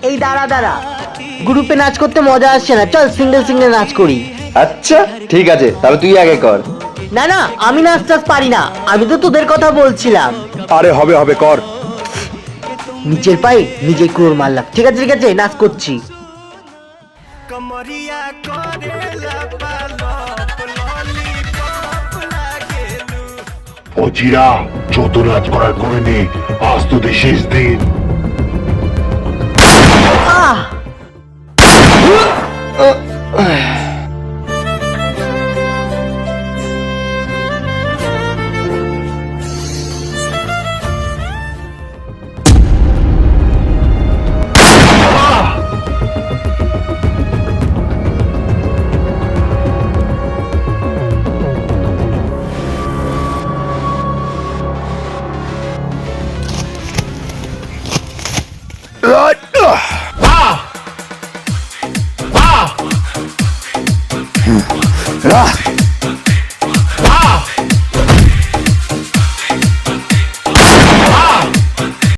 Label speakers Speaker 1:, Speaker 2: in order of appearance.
Speaker 1: এই দাঁড়া দাঁড়া, গ্রুপে নাচ করতে মজা আসছে না, চল সিঙ্গেল সিঙ্গেল নাচ করি।
Speaker 2: আচ্ছা ঠিক আছে, তাহলে তুই আগে কর।
Speaker 1: না না, আমি নাচ টাচ পারি না, আমি তো তোদের কথা বলছিলাম।
Speaker 3: আরে হবে হবে, কর।
Speaker 1: নিচের পায়ে নিজে ক্রোর মারলাম। ঠিক আছে ঠিক আছে, নাচ করছি।
Speaker 4: অচিরা যত নাচ করার করে নে, আজ তোদের শেষ দিন।
Speaker 1: আহ